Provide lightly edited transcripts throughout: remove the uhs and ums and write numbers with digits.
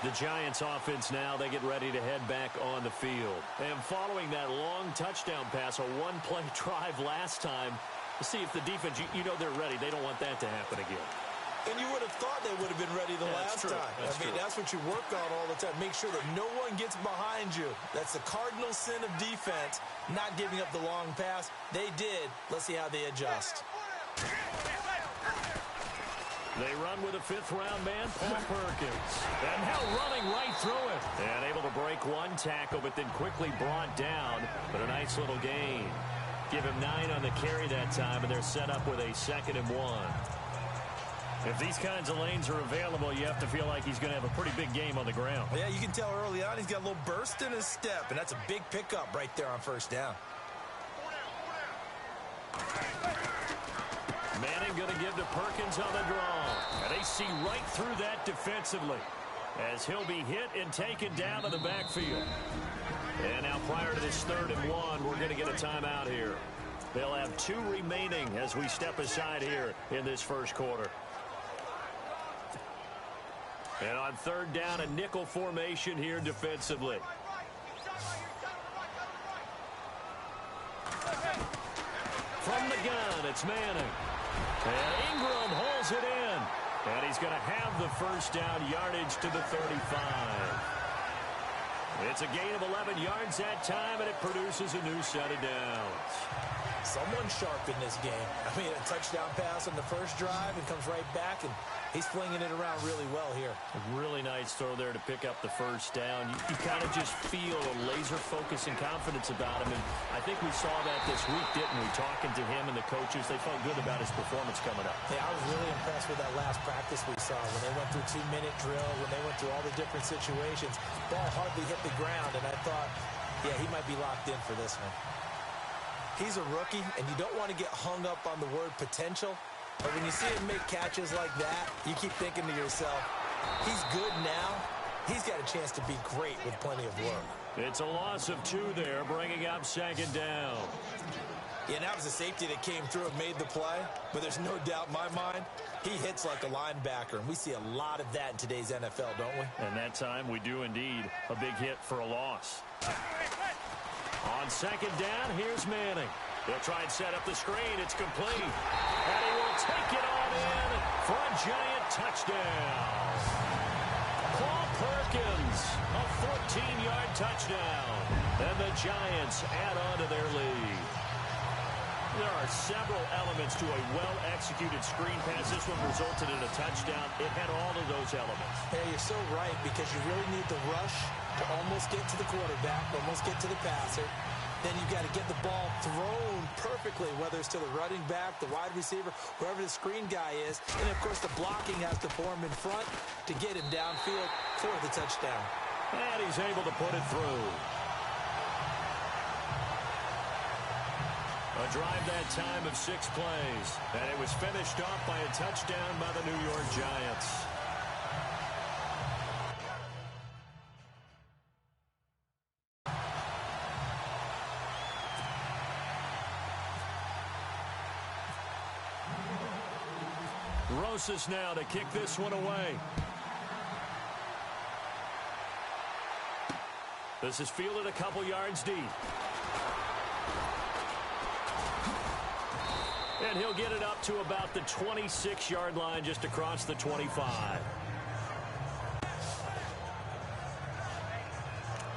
The Giants offense now, they get ready to head back on the field. And following that long touchdown pass, a one-play drive last time, to see if the defense, you know they're ready. They don't want that to happen again. And you would have thought they would have been ready the last time. I mean, that's what you work on all the time. Make sure that no one gets behind you. That's the cardinal sin of defense, not giving up the long pass. They did. Let's see how they adjust. They run with a fifth-round man, Paul Perkins. And now running right through it. And able to break one tackle, but then quickly brought down. But a nice little gain. Give him 9 on the carry that time, and they're set up with a 2nd and 1. If these kinds of lanes are available, you have to feel like he's going to have a pretty big game on the ground. Yeah, you can tell early on he's got a little burst in his step, and that's a big pickup right there on first down. Manning going to give to Perkins on the draw. And they see right through that defensively as he'll be hit and taken down to the backfield. And now prior to this 3rd and 1, we're going to get a timeout here. They'll have 2 remaining as we step aside here in this first quarter. And on 3rd down, a nickel formation here defensively. From the gun, it's Manning. And Ingram holds it in. And he's going to have the first down yardage to the 35. It's a gain of 11 yards that time, and it produces a new set of downs. Someone sharp in this game. I mean, a touchdown pass on the first drive and comes right back, and he's flinging it around really well here. A really nice throw there to pick up the first down. You kind of just feel a laser focus and confidence about him, and I think we saw that this week, didn't we? Talking to him and the coaches, they felt good about his performance coming up. Yeah, I was really impressed with that last practice we saw when they went through 2-minute drill, when they went through all the different situations. Ball hardly hit the ground, and I thought, yeah, he might be locked in for this one. He's a rookie, and you don't want to get hung up on the word potential. But when you see him make catches like that, you keep thinking to yourself, he's good now. He's got a chance to be great with plenty of work. It's a loss of 2 there, bringing up 2nd down. Yeah, and that was a safety that came through and made the play. But there's no doubt in my mind, he hits like a linebacker. And we see a lot of that in today's NFL, don't we? And that time, we do indeed. A big hit for a loss. On 2nd down, here's Manning. He'll try and set up the screen. It's complete. And he will take it on in for a giant touchdown. Paul Perkins, a 14-yard touchdown. And the Giants add on to their lead. There are several elements to a well-executed screen pass. This one resulted in a touchdown. It had all of those elements. Yeah, you're so right, because you really need the rush to almost get to the quarterback, almost get to the passer. Then you've got to get the ball thrown perfectly, whether it's to the running back, the wide receiver, wherever the screen guy is. And, of course, the blocking has to form in front to get him downfield for the touchdown. And he's able to put it through. A drive that time of 6 plays. And it was finished off by a touchdown by the New York Giants. Rosas now to kick this one away. This is fielded a couple yards deep. And he'll get it up to about the 26-yard line, just across the 25.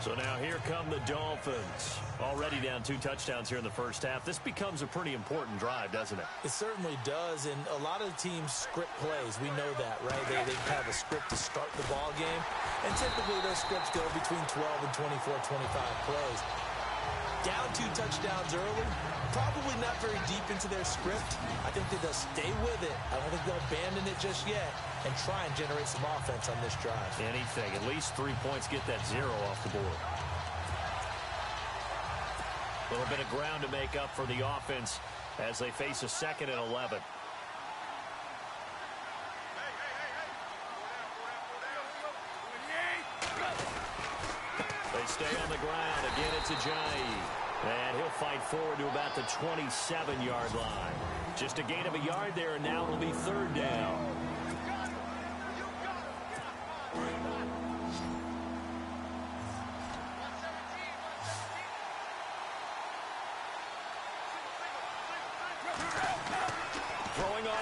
So now here come the Dolphins. Already down 2 touchdowns here in the first half. This becomes a pretty important drive, doesn't it? It certainly does, and a lot of teams script plays. We know that, right? They have a script to start the ball game, and typically those scripts go between 12 and 24, 25 plays. Down 2 touchdowns early, probably not very deep into their script. I think that they'll stay with it. I don't think they'll abandon it just yet and try and generate some offense on this drive. Anything. At least 3 points, get that 0 off the board. A little bit of ground to make up for the offense as they face a 2nd and 11. They stay on the ground. Again, it's Ajayi. And he'll fight forward to about the 27-yard line. Just a gain of a yard there, and now it'll be 3rd down.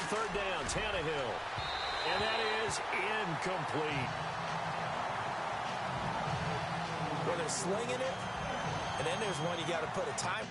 third down, Tannehill. And that is incomplete. Well, they're slinging it, and then there's one you got to put a time.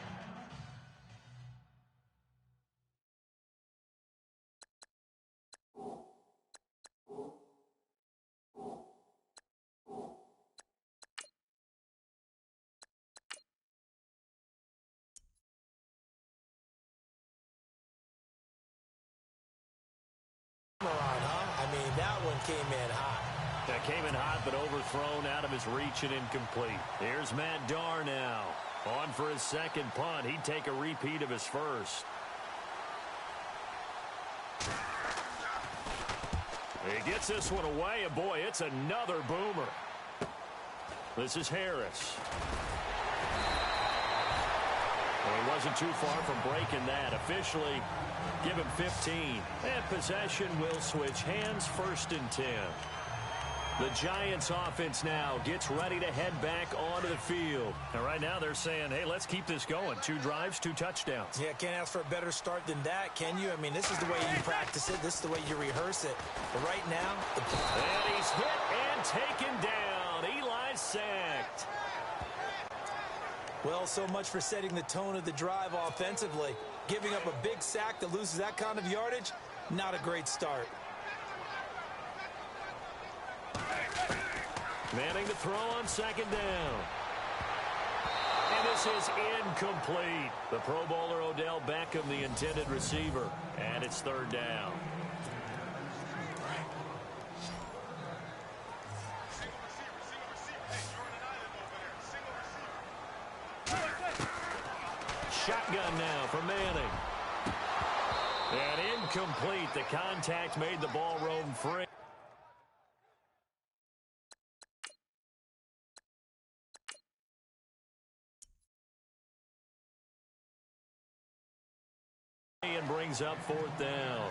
I mean, that one came in hot. That came in hot, but overthrown, out of his reach and incomplete. Here's Matt Darr now. On for his second punt. He'd take a repeat of his first. He gets this one away, and boy, it's another boomer. This is Harris. Well, he wasn't too far from breaking that. Officially, give him 15. And possession will switch hands, 1st and 10. The Giants offense now gets ready to head back onto the field. And right now they're saying, hey, let's keep this going. 2 drives, 2 touchdowns. Yeah, can't ask for a better start than that, can you? I mean, this is the way you practice it. This is the way you rehearse it. But right now, and he's hit and taken down. Eli's sacked. Well, so much for setting the tone of the drive offensively. Giving up a big sack that loses that kind of yardage, not a great start. Manning to throw on 2nd down. And this is incomplete. The Pro Bowler Odell Beckham, the intended receiver. And it's 3rd down. Shotgun now for Manning. And incomplete. The contact made the ball roam free. And brings up 4th down.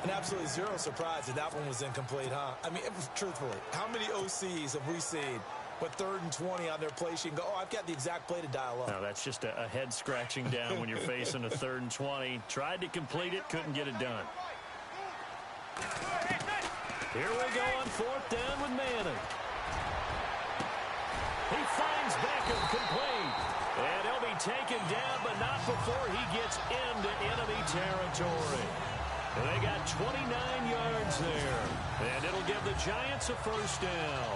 And absolutely zero surprise that that one was incomplete, huh? I mean, truthfully, how many OCs have we seen with 3rd and 20 on their play sheet and go, oh, I've got the exact play to dial up? No, that's just a head scratching down when you're facing a 3rd and 20. Tried to complete it, couldn't get it done. Here we go on 4th down with Manning. He finds Beckham complete. And he'll be taken down, but not before he gets into enemy territory. And they got 29 yards there. And it'll give the Giants a 1st down.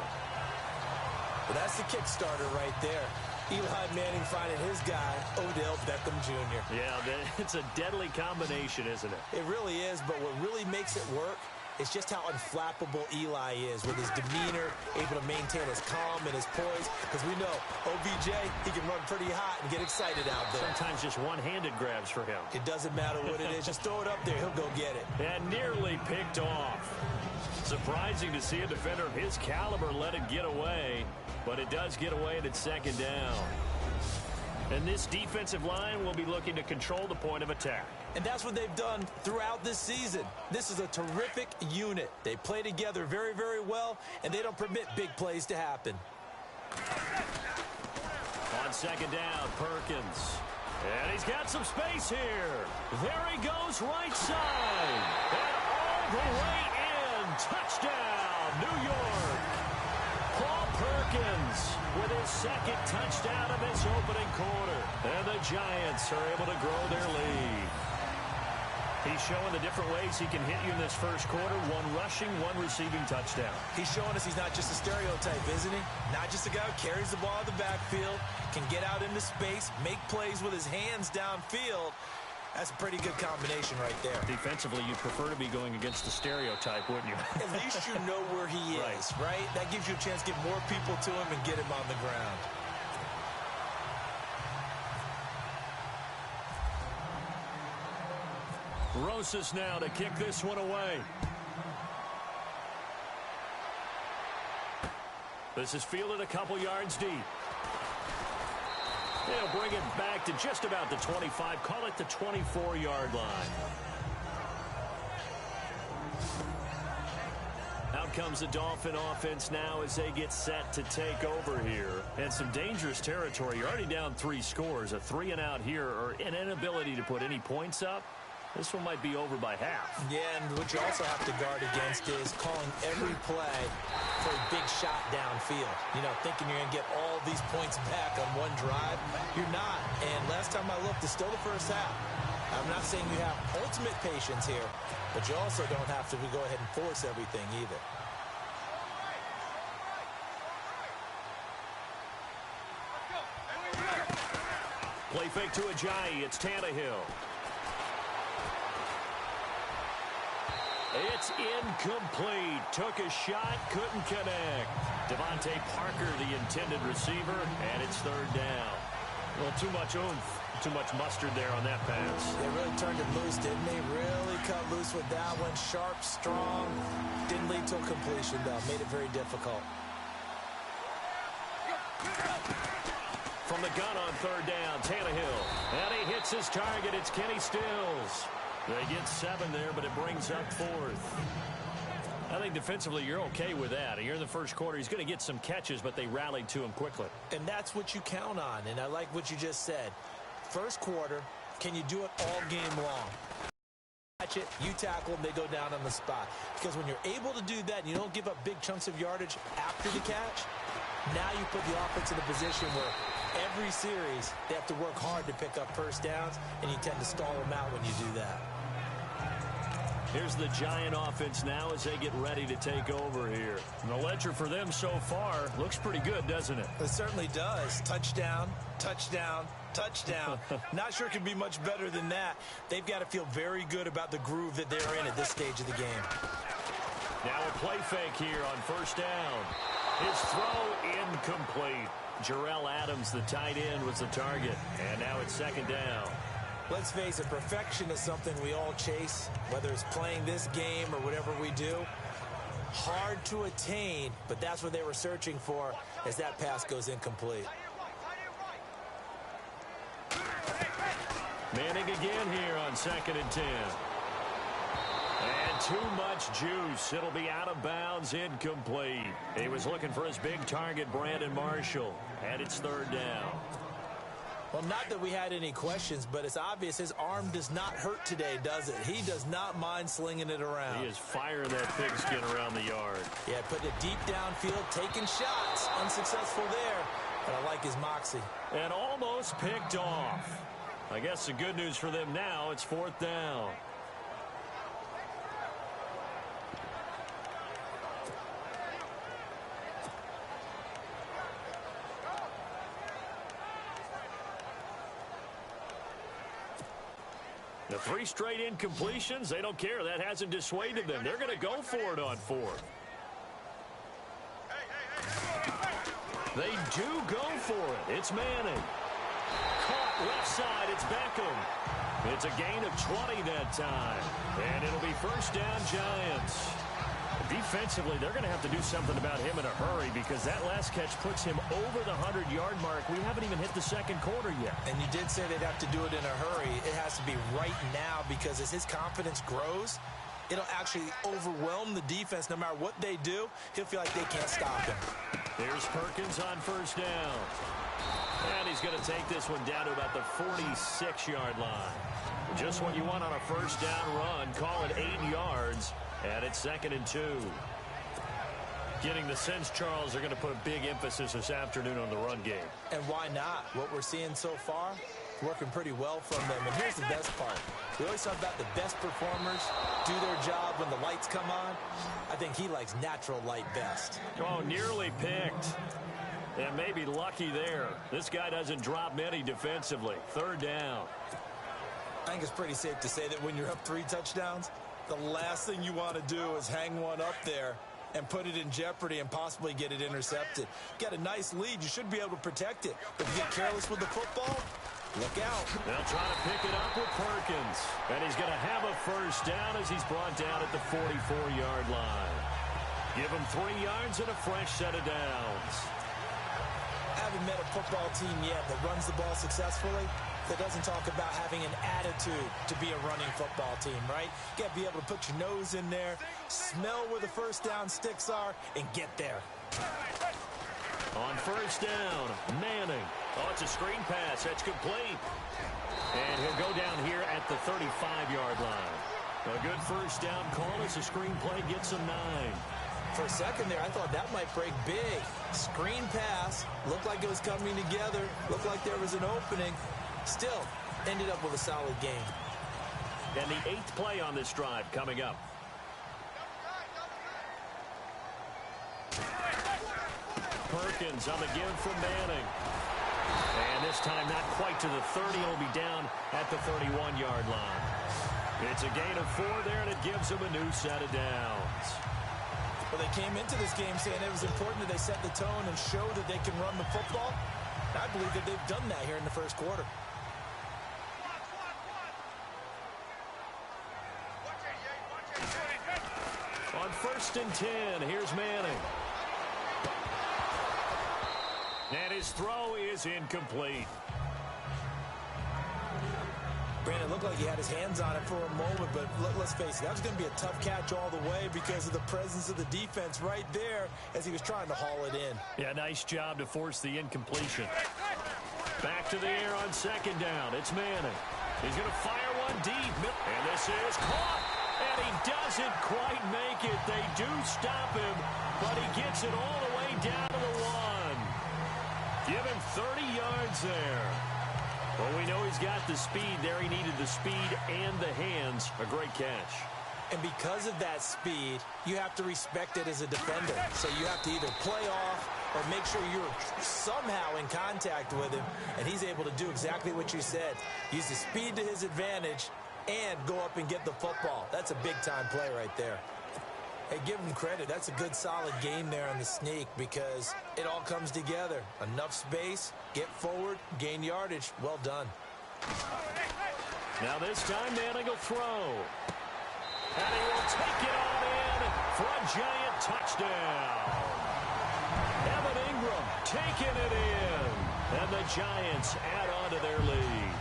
Well, that's the kickstarter right there. Eli Manning finding his guy, Odell Beckham Jr. Yeah, it's a deadly combination, isn't it? It really is, but what really makes it work is just how unflappable Eli is with his demeanor, able to maintain his calm and his poise. Because we know, OBJ, he can run pretty hot and get excited out there. Sometimes just one-handed grabs for him. It doesn't matter what it is. Just throw it up there. He'll go get it. And nearly picked off. Surprising to see a defender of his caliber let it get away. But it does get away and it's 2nd down. And this defensive line will be looking to control the point of attack. And that's what they've done throughout this season. This is a terrific unit. They play together very, very well, and they don't permit big plays to happen. On 2nd down, Perkins. And he's got some space here. There he goes, right side. And all the way in. Touchdown, New York. Paul Perkins with his 2nd touchdown of this opening quarter. And the Giants are able to grow their lead. He's showing the different ways he can hit you in this first quarter. 1 rushing, 1 receiving touchdown. He's showing us he's not just a stereotype, isn't he? Not just a guy who carries the ball in the backfield, can get out into space, make plays with his hands downfield. That's a pretty good combination right there. Defensively, you'd prefer to be going against the stereotype, wouldn't you? At least you know where he is, right? That gives you a chance to get more people to him and get him on the ground. Rosas now to kick this one away. This is fielded a couple yards deep. They'll bring it back to just about the 25. Call it the 24-yard line. Out comes the Dolphin offense now as they get set to take over here. And some dangerous territory. You're already down 3 scores. A 3-and-out here or an inability to put any points up This one might be over by half. Yeah, and what you also have to guard against is calling every play for a big shot downfield. You know, thinking you're going to get all these points back on one drive. You're not. And last time I looked, it's still the first half. I'm not saying you have ultimate patience here, but you also don't have to go ahead and force everything either. Play fake to Ajayi. It's Tannehill. It's incomplete. Took a shot, couldn't connect. Devontae Parker, the intended receiver, and it's third down. Well, too much oomph, too much mustard there on that pass. They really turned it loose, didn't they? Really cut loose with that one. Sharp, strong. Didn't lead to a completion, though. Made it very difficult. From the gun on third down, Tannehill. And he hits his target. It's Kenny Stills. They get 7 there, but it brings up 4th. I think defensively you're okay with that. You're in the first quarter. He's going to get some catches, but they rallied to him quickly. And that's what you count on, and I like what you just said. First quarter, can you do it all game long? Catch it, you tackle, and they go down on the spot. Because when you're able to do that and you don't give up big chunks of yardage after the catch, now you put the offense in a position where every series they have to work hard to pick up first downs, and you tend to stall them out when you do that. Here's the Giant offense now as they get ready to take over here. And the ledger for them so far looks pretty good, doesn't it? It certainly does. Touchdown, touchdown, touchdown. Not sure it can be much better than that. They've got to feel very good about the groove that they're in at this stage of the game. Now a play fake here on first down. His throw incomplete. Jarrell Adams, the tight end, was the target. And now it's second down. Let's face it, perfection is something we all chase, whether it's playing this game or whatever we do. Hard to attain, but that's what they were searching for as that pass goes incomplete. Manning again here on 2nd and 10. And too much juice. It'll be out of bounds, incomplete. He was looking for his big target, Brandon Marshall, and it's third down. Well, not that we had any questions, but it's obvious his arm does not hurt today, does it? He does not mind slinging it around. He is firing that pigskin around the yard. Yeah, putting it deep downfield, taking shots. Unsuccessful there, but I like his moxie. And almost picked off. I guess the good news for them now, it's 4th down. The 3 straight incompletions, they don't care. That hasn't dissuaded them. They're going to go for it on 4th. They do go for it. It's Manning. Caught left side. It's Beckham. It's a gain of 20 that time. And it'll be first down, Giants. Defensively, they're going to have to do something about him in a hurry because that last catch puts him over the 100-yard mark. We haven't even hit the second quarter yet. And you did say they'd have to do it in a hurry. It has to be right now because as his confidence grows, it'll actually overwhelm the defense. No matter what they do, he'll feel like they can't stop him. Here's Perkins on first down. And he's going to take this one down to about the 46-yard line. Just what you want on a first down run. Call it 8 yards. And it's 2nd and 2. Getting the sense, Charles, they're going to put a big emphasis this afternoon on the run game. And why not? What we're seeing so far, working pretty well from them. And here's the best part. We always talk about the best performers do their job when the lights come on. I think he likes natural light best. Oh, nearly picked. And maybe lucky there. This guy doesn't drop many defensively. Third down. I think it's pretty safe to say that when you're up 3 touchdowns, the last thing you want to do is hang one up there and put it in jeopardy and possibly get it intercepted. Get a nice lead. You should be able to protect it. But if you get careless with the football, look out. They'll try to pick it up with Perkins. And he's going to have a first down as he's brought down at the 44-yard line. Give him 3 yards and a fresh set of downs. I haven't met a football team yet that runs the ball successfully that doesn't talk about having an attitude to be a running football team, right? You got to be able to put your nose in there, smell where the first down sticks are, and get there. On first down, Manning. Oh, it's a screen pass. That's complete. And he'll go down here at the 35-yard line. A good first down call as the screen play gets him 9. For a second there, I thought that might break big. Screen pass. Looked like it was coming together. Looked like there was an opening. Still, ended up with a solid game. And the 8th play on this drive coming up. Perkins on the give from Manning. And this time not quite to the 30. He'll be down at the 31-yard line. It's a gain of 4 there, and it gives him a new set of downs. Well, they came into this game saying it was important that they set the tone and show that they can run the football. I believe that they've done that here in the first quarter. On 1st and 10, here's Manning. And his throw is incomplete. Brandon, looked like he had his hands on it for a moment, but let's face it, that was going to be a tough catch all the way because of the presence of the defense right there as he was trying to haul it in. Yeah, nice job to force the incompletion. Back to the air on 2nd down. It's Manning. He's going to fire one deep. And this is caught. And he doesn't quite make it. They do stop him, but he gets it all the way down to the 1. Give him 30 yards there. Well, we know he's got the speed there. He needed the speed and the hands. A great catch. And because of that speed, you have to respect it as a defender. So you have to either play off or make sure you're somehow in contact with him. And he's able to do exactly what you said. Use the speed to his advantage and go up and get the football. That's a big-time play right there. Hey, give him credit. That's a good, solid game there on the sneak because it all comes together. Enough space, get forward, gain yardage. Well done. Now this time, Manning will throw. And he will take it on in for a giant touchdown. Evan Ingram taking it in. And the Giants add on to their lead.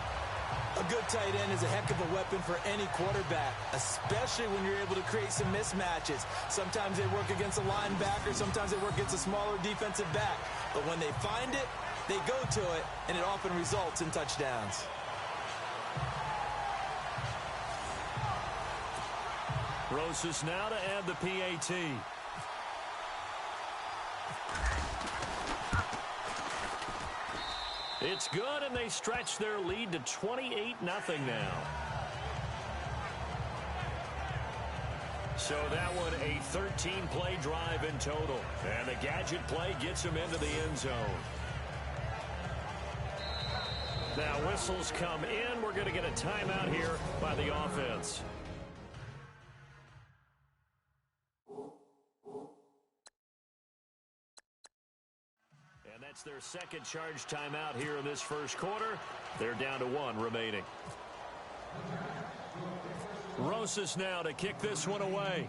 A good tight end is a heck of a weapon for any quarterback, especially when you're able to create some mismatches. Sometimes they work against a linebacker, sometimes they work against a smaller defensive back. But when they find it, they go to it, and it often results in touchdowns. Rosas now to add the PAT. It's good, and they stretch their lead to 28-0 now. So that one, a 13-play drive in total. And the gadget play gets him into the end zone. Now whistles come in. We're going to get a timeout here by the offense. That's their second charge timeout here in this first quarter. They're down to 1 remaining. Rosas now to kick this one away.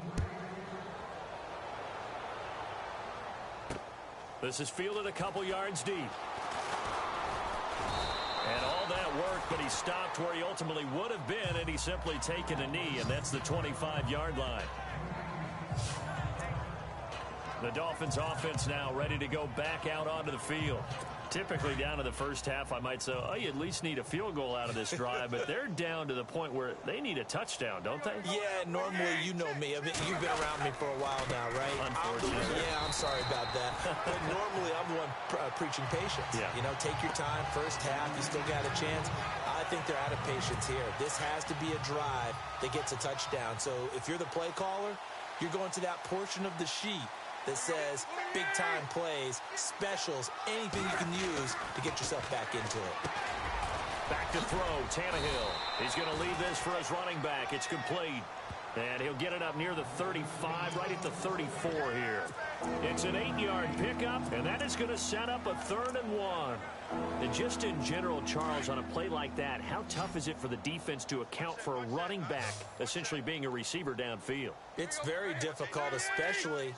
This is fielded a couple yards deep. And all that work, but he stopped where he ultimately would have been, and he's simply taken a knee, and that's the 25-yard line. The Dolphins offense now ready to go back out onto the field. Typically down to the first half, I might say, oh, you at least need a field goal out of this drive, but they're down to the point where they need a touchdown, don't they? Yeah, normally, you know me. You've been around me for a while now, right? Unfortunately. Yeah, I'm sorry about that. But normally, I'm the one preaching patience. Yeah. You know, take your time. First half, you still got a chance. I think they're out of patience here. This has to be a drive that gets a touchdown. So if you're the play caller, you're going to that portion of the sheet that says big-time plays, specials, anything you can use to get yourself back into it. Back to throw, Tannehill. He's going to leave this for his running back. It's complete. And he'll get it up near the 35, right at the 34 here. It's an 8-yard pickup, and that is going to set up a 3rd and 1. And just in general, Charles, on a play like that, how tough is it for the defense to account for a running back essentially being a receiver downfield? It's very difficult, especially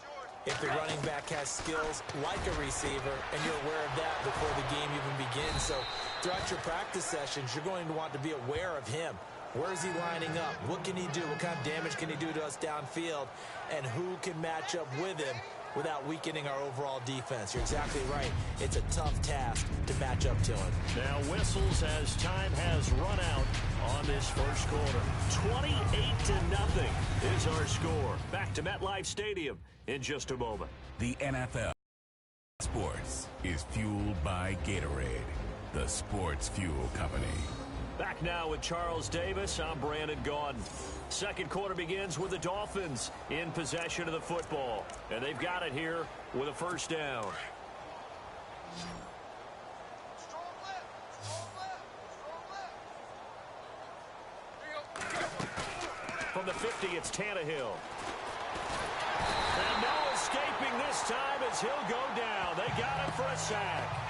if the running back has skills like a receiver, and you're aware of that before the game even begins. So throughout your practice sessions, you're going to want to be aware of him. Where is he lining up? What can he do? What kind of damage can he do to us downfield? And who can match up with him without weakening our overall defense. You're exactly right. It's a tough task to match up to him. Now whistles as time has run out on this first quarter. 28-0 is our score. Back to MetLife Stadium in just a moment. The NFL Sports is fueled by Gatorade, the sports fuel company. Back now with Charles Davis. I'm Brandon Gaudin. Second quarter begins with the Dolphins in possession of the football. And they've got it here with a first down. From the 50, it's Tannehill. And no escaping this time as he'll go down. They got him for a sack.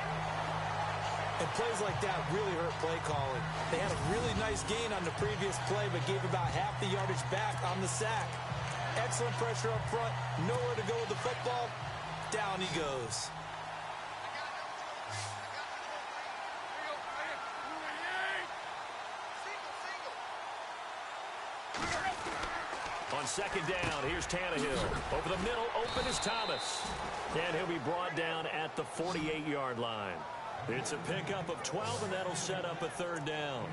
And plays like that really hurt play calling. They had a really nice gain on the previous play, but gave about half the yardage back on the sack. Excellent pressure up front. Nowhere to go with the football. Down he goes. On second down, here's Tannehill. Over the middle, open is Thomas. And he'll be brought down at the 48-yard line. It's a pickup of 12, and that'll set up a third down.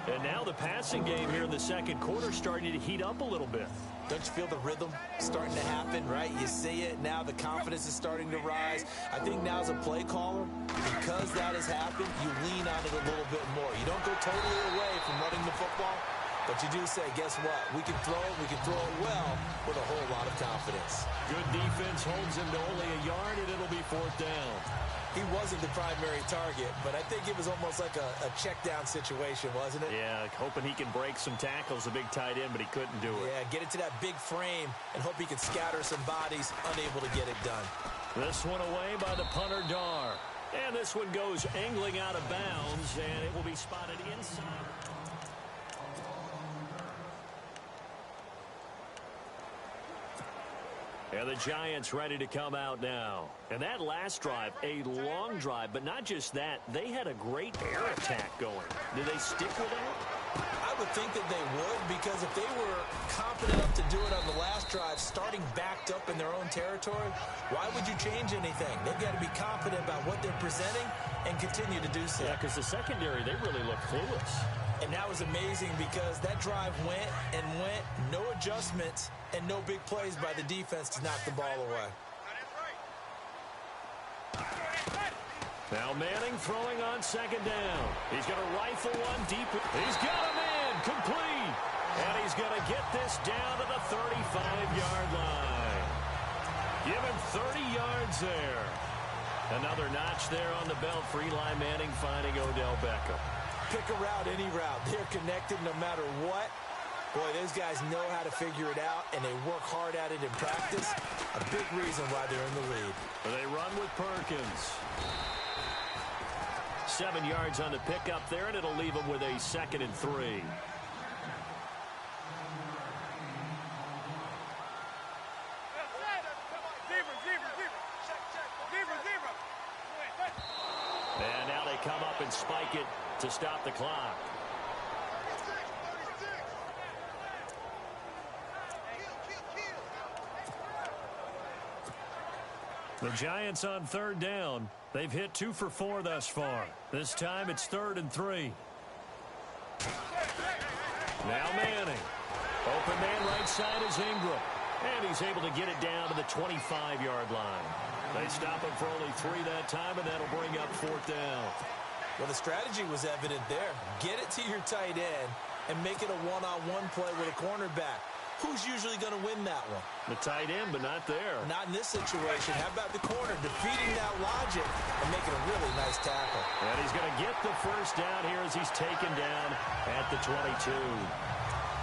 And now the passing game here in the second quarter starting to heat up a little bit. Don't you feel the rhythm starting to happen, right? You see it now. The confidence is starting to rise. I think now as a play caller, because that has happened, you lean on it a little bit more. You don't go totally away from running the football, but you do say, guess what? We can throw it well with a whole lot of confidence. Good defense holds him to only a yard, and it'll be fourth down. He wasn't the primary target, but I think it was almost like a check down situation, wasn't it? Yeah, hoping he can break some tackles, a big tight end, but he couldn't do it. Yeah, get it to that big frame and hope he can scatter some bodies, unable to get it done. This one away by the punter, Dar. And this one goes angling out of bounds, and it will be spotted inside. And the Giants ready to come out now. And that last drive, a long drive, but not just that. They had a great air attack going. Did they stick with that? I would think that they would, because if they were confident enough to do it on the last drive, starting backed up in their own territory, why would you change anything? They've got to be confident about what they're presenting and continue to do so. Yeah, because the secondary, they really look clueless. And that was amazing because that drive went and went, no adjustments, and no big plays by the defense to knock the ball away. Now Manning throwing on second down. He's going to rifle one deep. He's got him in, complete. And he's going to get this down to the 35-yard line. Give him 30 yards there. Another notch there on the belt for Eli Manning, finding Odell Beckham. Pick a route, any route. They're connected no matter what. Boy, those guys know how to figure it out, and they work hard at it in practice. A big reason why they're in the lead. They run with Perkins. 7 yards on the pickup there, and it'll leave them with a 2nd and 3. And now they come up and spike it to stop the clock. The Giants on third down. They've hit 2 for 4 thus far. This time it's 3rd and 3. Now Manning. Open man right side is Ingram. And he's able to get it down to the 25-yard line. They stop him for only 3 that time, and that'll bring up 4th down. Well, the strategy was evident there. Get it to your tight end and make it a one-on-one play with a cornerback. Who's usually going to win that one? The tight end, but not there. Not in this situation. How about the corner defeating that logic and making a really nice tackle? And he's going to get the first down here as he's taken down at the 22.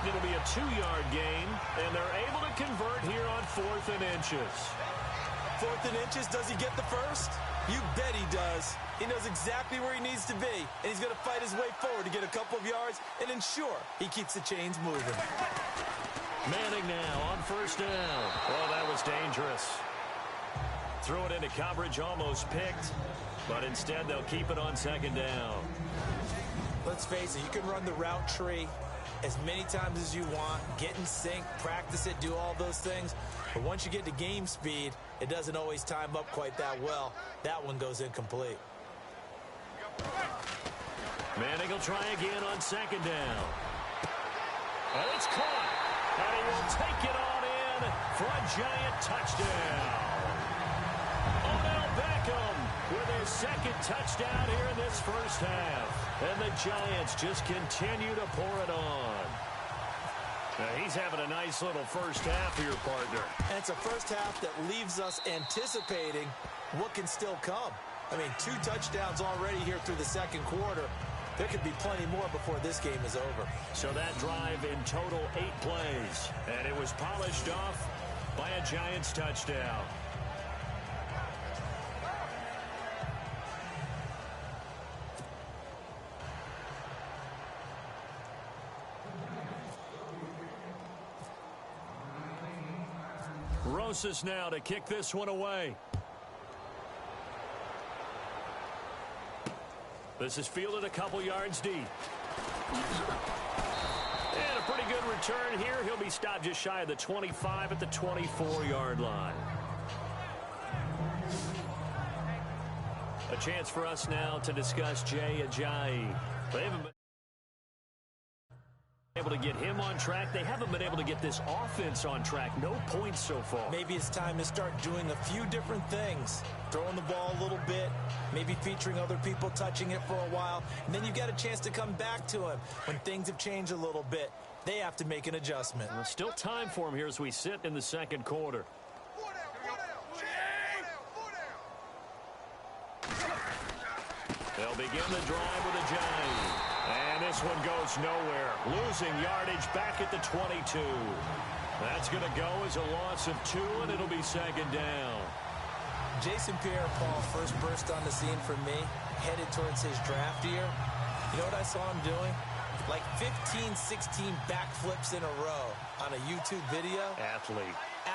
It'll be a 2-yard gain, and they're able to convert here on 4th and inches. 4th and inches, does he get the first? You bet he does. He knows exactly where he needs to be, and he's going to fight his way forward to get a couple of yards and ensure he keeps the chains moving. Manning now on first down. Well, that was dangerous. Threw it into coverage, almost picked, but instead they'll keep it on 2nd down. Let's face it, you can run the route tree as many times as you want, get in sync, practice it, do all those things. But once you get to game speed, it doesn't always time up quite that well. That one goes incomplete. Manning will try again on second down. And it's caught. And he will take it on in for a giant touchdown. Odell Beckham with his second touchdown here in this first half. And the Giants just continue to pour it on. Now he's having a nice little first half here, partner. And it's a first half that leaves us anticipating what can still come. I mean, 2 touchdowns already here through the second quarter. There could be plenty more before this game is over. So that drive in total 8 plays. And it was polished off by a Giants touchdown. Rosas now to kick this one away. This is fielded a couple yards deep. And a pretty good return here. He'll be stopped just shy of the 25 at the 24-yard line. A chance for us now to discuss Jay Ajayi. They haven't been able to get him on track. They haven't been able to get this offense on track. No points so far. Maybe it's time to start doing a few different things. Throwing the ball a little bit, maybe featuring other people touching it for a while, and then you've got a chance to come back to him when things have changed a little bit. They have to make an adjustment. Well, still time for him here as we sit in the second quarter. They'll begin the drive with Ajayi. And this one goes nowhere. Losing yardage back at the 22. That's going to go as a loss of 2, and it'll be second down. Jason Pierre-Paul first burst on the scene for me, headed towards his draft year. You know what I saw him doing? Like 15, 16 backflips in a row on a YouTube video. Athlete.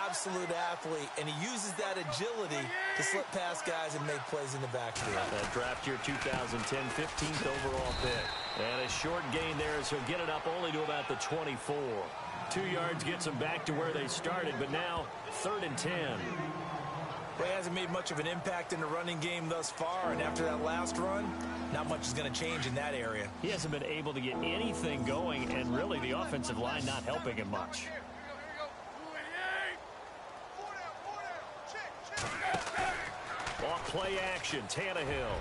Absolute athlete, and he uses that agility to slip past guys and make plays in the backfield. That draft year 2010, 15th overall pick. And a short gain there as he'll get it up only to about the 24. 2 yards gets him back to where they started, but now 3rd and 10. Well, he hasn't made much of an impact in the running game thus far, and after that last run, not much is going to change in that area. He hasn't been able to get anything going, and really the offensive line not helping him much. Off play action, Tannehill.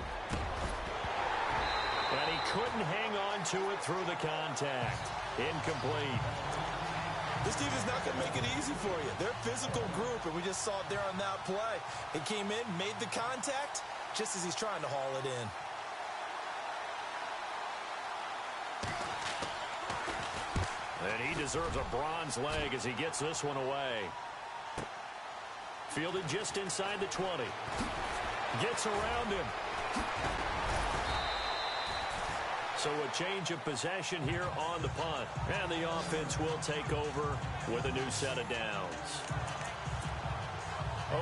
And he couldn't hang on to it through the contact. Incomplete. This team is not going to make it easy for you. They're a physical group, and we just saw it there on that play. He came in, made the contact, just as he's trying to haul it in. And he deserves a bronze leg as he gets this one away. Fielded just inside the 20. Gets around him. So a change of possession here on the punt. And the offense will take over with a new set of downs.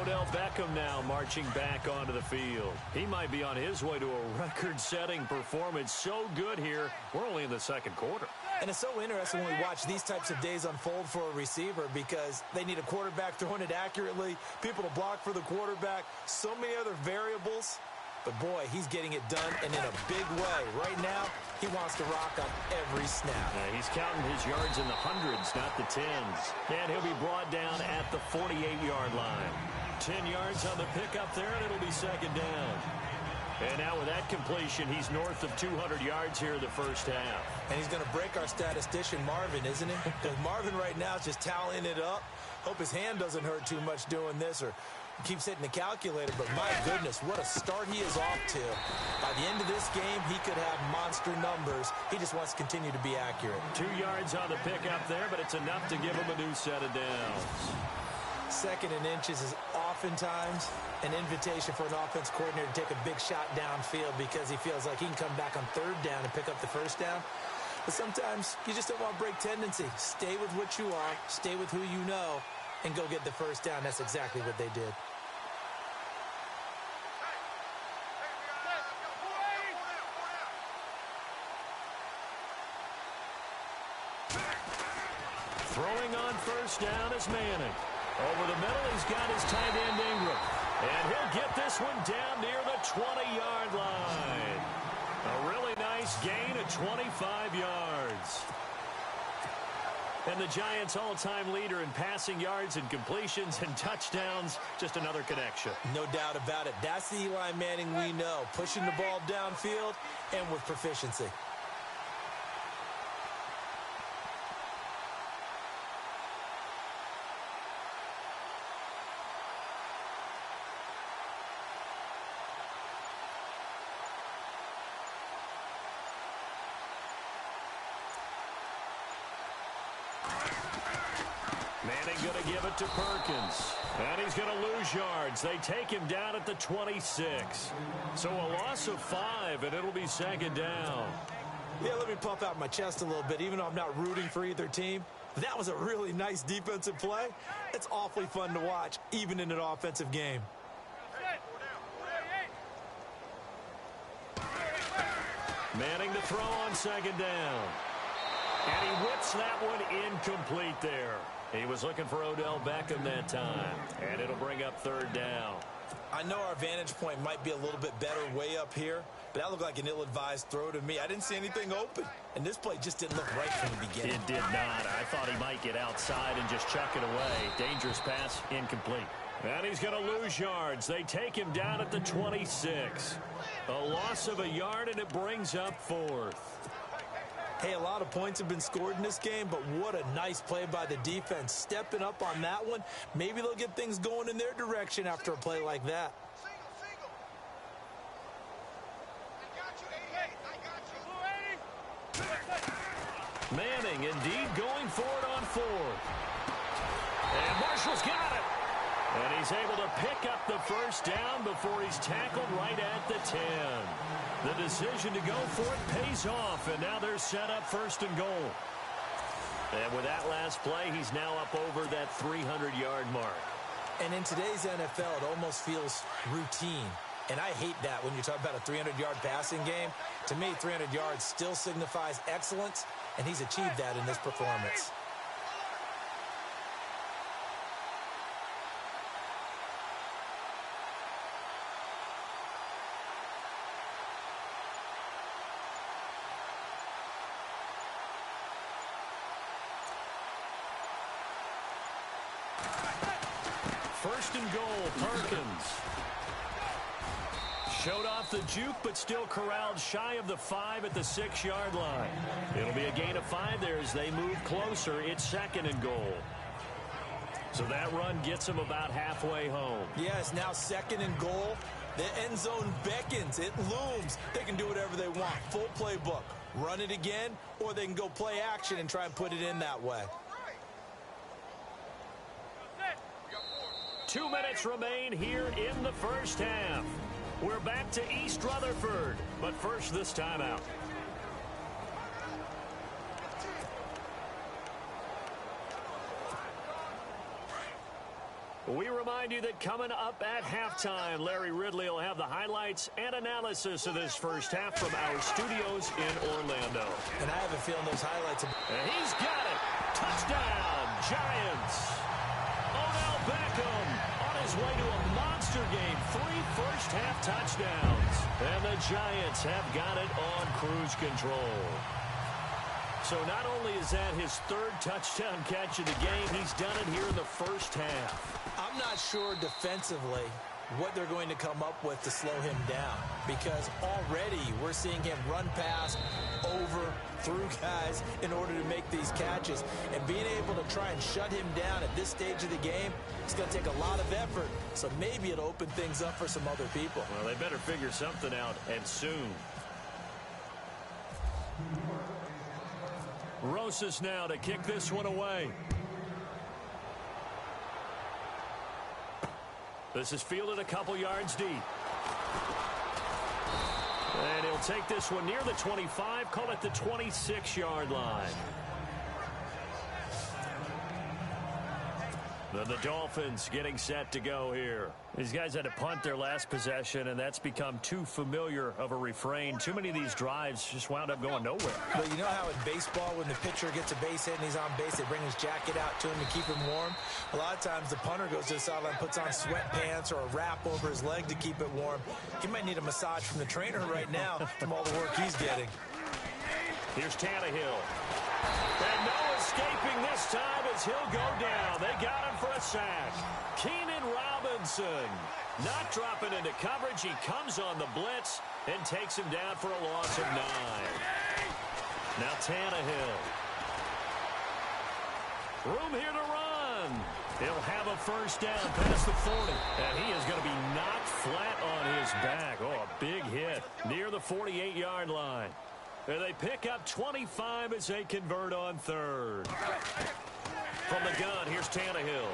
Odell Beckham now marching back onto the field. He might be on his way to a record-setting performance. So good here. We're only in the second quarter. And it's so interesting when we watch these types of days unfold for a receiver because they need a quarterback throwing it accurately, people to block for the quarterback, so many other variables. But, boy, he's getting it done and in a big way. Right now, he wants to rock on every snap. Yeah, he's counting his yards in the hundreds, not the tens. And he'll be brought down at the 48-yard line. 10 yards on the pickup there, and it'll be second down. And now with that completion, he's north of 200 yards here in the first half. And he's going to break our statistician, Marvin, isn't he? Because Marvin right now is just tallying it up. Hope his hand doesn't hurt too much doing this or keeps hitting the calculator. But my goodness, what a start he is off to. By the end of this game, he could have monster numbers. He just wants to continue to be accurate. 2 yards on the pickup there, but it's enough to give him a new set of downs. Second and inches is oftentimes an invitation for an offense coordinator to take a big shot downfield because he feels like he can come back on third down and pick up the first down. But sometimes you just don't want to break tendency. Stay with what you are, stay with who you know, and go get the first down. That's exactly what they did. Throwing on first down is Manning. Over the middle, he's got his tight end Ingram. And he'll get this one down near the 20-yard line. A really nice gain of 25 yards. And the Giants' all-time leader in passing yards and completions and touchdowns, just another connection. No doubt about it. That's the Eli Manning we know, pushing the ball downfield and with proficiency. Manning going to give it to Perkins. And he's going to lose yards. They take him down at the 26. So a loss of 5, and it'll be second down. Yeah, let me puff out my chest a little bit, even though I'm not rooting for either team. That was a really nice defensive play. It's awfully fun to watch, even in an offensive game. Manning to throw on second down. And he whips that one incomplete there. He was looking for Odell Beckham that time. And it'll bring up third down. I know our vantage point might be a little bit better way up here, but that looked like an ill-advised throw to me. I didn't see anything open, and this play just didn't look right from the beginning. It did not. I thought he might get outside and just chuck it away. Dangerous pass, incomplete. And he's going to lose yards. They take him down at the 26. A loss of a yard, and it brings up fourth. Hey, a lot of points have been scored in this game, but what a nice play by the defense. Stepping up on that one, maybe they'll get things going in their direction after a play like that. Manning indeed going for it on fourth. And Marshall's got it. And he's able to pick up the first down before he's tackled right at the 10. The decision to go for it pays off, and now they're set up first and goal. And with that last play, he's now up over that 300-yard mark. And in today's NFL, it almost feels routine. And I hate that when you talk about a 300-yard passing game. To me, 300 yards still signifies excellence, and he's achieved that in this performance. First and goal, Perkins. Showed off the juke, but still corralled shy of the 5 at the 6-yard line. It'll be a gain of 5 there as they move closer. It's second and goal. So that run gets them about halfway home. Yeah, it's now second and goal. The end zone beckons. It looms. They can do whatever they want. Full playbook. Run it again, or they can go play action and try and put it in that way. 2 minutes remain here in the first half. We're back to East Rutherford, but first this timeout. We remind you that coming up at halftime, Larry Ridley will have the highlights and analysis of this first half from our studios in Orlando. And I have a feeling those highlights... And he's got it. Touchdown, Giants. Odell Beckham on his way to a monster game. 3 first-half touchdowns. And the Giants have got it on cruise control. So not only is that his 3rd touchdown catch of the game, he's done it here in the first half. I'm not sure defensively what they're going to come up with to slow him down, because already we're seeing him run past, over, through guys in order to make these catches. And being able to try and shut him down at this stage of the game, it's going to take a lot of effort. So maybe it'll open things up for some other people. Well, they better figure something out, and soon. Rosas now to kick this one away. This is fielded a couple yards deep. And he'll take this one near the 25, call it the 26-yard line. The Dolphins getting set to go here. These guys had to punt their last possession, and that's become too familiar of a refrain. Too many of these drives just wound up going nowhere. But you know how in baseball, when the pitcher gets a base hit and he's on base, they bring his jacket out to him to keep him warm? A lot of times the punter goes to the sideline, puts on sweatpants or a wrap over his leg to keep it warm. He might need a massage from the trainer right now from all the work he's getting. Here's Tannehill. And no escaping this time as he'll go down. They got him for a sack. Keenan Robinson not dropping into coverage. He comes on the blitz and takes him down for a loss of 9. Now Tannehill. Room here to run. He'll have a first down past the 40. And he is going to be knocked flat on his back. Oh, a big hit near the 48-yard line. And they pick up 25 as they convert on third. From the gun, here's Tannehill.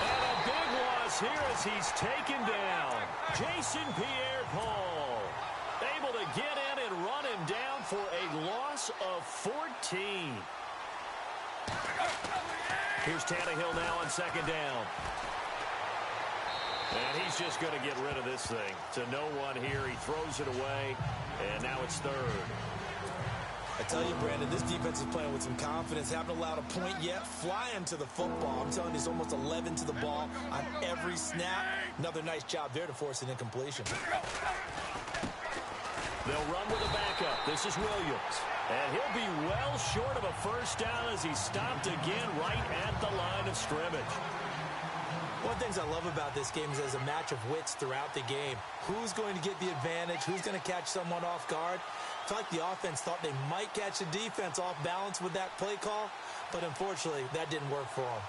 And a big loss here as he's taken down. Jason Pierre-Paul able to get in and run him down for a loss of 14. Here's Tannehill now on second down. And he's just going to get rid of this thing. To no one here. He throws it away. And now it's third. I tell you, Brandon, this defense is playing with some confidence. Haven't allowed a point yet. Flying to the football. I'm telling you, it's almost 11 to the ball on every snap. Another nice job there to force an incompletion. They'll run with a backup. This is Williams. And he'll be well short of a first down as he's stopped again right at the line of scrimmage. One of the things I love about this game is there's a match of wits throughout the game. Who's going to get the advantage? Who's going to catch someone off guard? I feel like the offense thought they might catch the defense off balance with that play call, but unfortunately, that didn't work for them.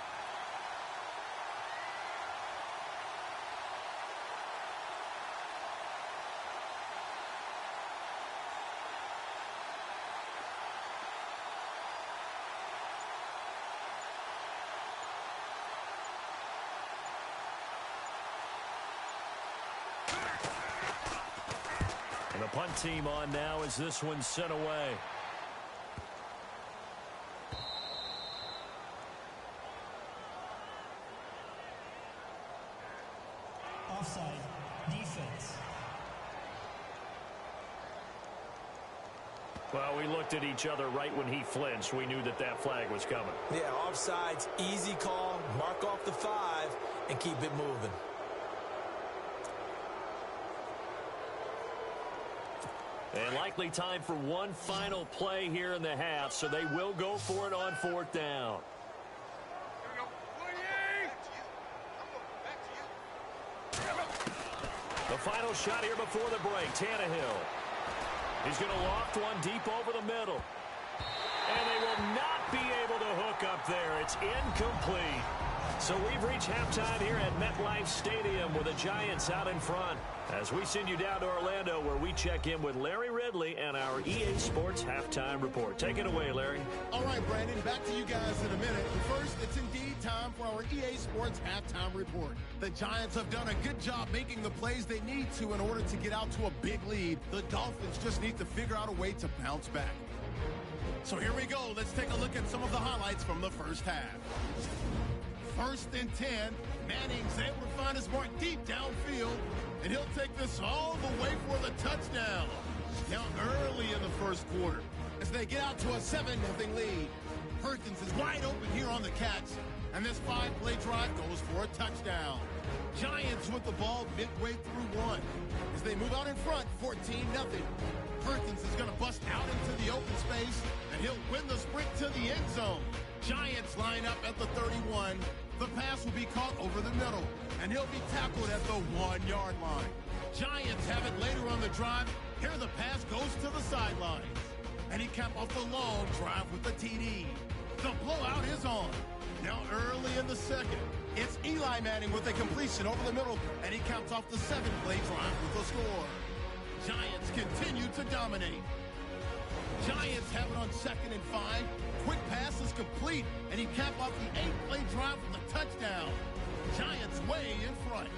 And the punt team on now as this one's sent away. Offside, defense. Well, we looked at each other right when he flinched. We knew that that flag was coming. Yeah, offsides, easy call, mark off the 5, and keep it moving. And likely time for one final play here in the half, so they will go for it on fourth down. The final shot here before the break, Tannehill. He's going to loft one deep over the middle. And they will not be able to hook up there. It's incomplete. So we've reached halftime here at MetLife Stadium with the Giants out in front. As we send you down to Orlando where we check in with Larry Ridley and our EA Sports Halftime Report. Take it away, Larry. All right, Brandon, back to you guys in a minute. But first, it's indeed time for our EA Sports Halftime Report. The Giants have done a good job making the plays they need to in order to get out to a big lead. The Dolphins just need to figure out a way to bounce back. So here we go. Let's take a look at some of the highlights from the first half. First and 10, Manning's able to find his mark deep downfield, and he'll take this all the way for the touchdown. Now early in the first quarter, as they get out to a 7-0 lead, Perkins is wide open here on the catch, and this 5-play drive goes for a touchdown. Giants with the ball midway through one. As they move out in front, 14-0. Perkins is going to bust out into the open space, and he'll win the sprint to the end zone. Giants line up at the 31. The pass will be caught over the middle, and he'll be tackled at the 1-yard line. Giants have it later on the drive. Here the pass goes to the sidelines, and he capped off the long drive with the TD. The blowout is on. Now early in the second, it's Eli Manning with a completion over the middle, and he caps off the 7-play drive with a score. Giants continue to dominate. Giants have it on 2nd and 5. Quick pass is complete, and he capped off the 8-play drive with a touchdown. Giants way in front.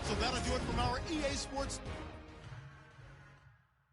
So that'll do it from our EA Sports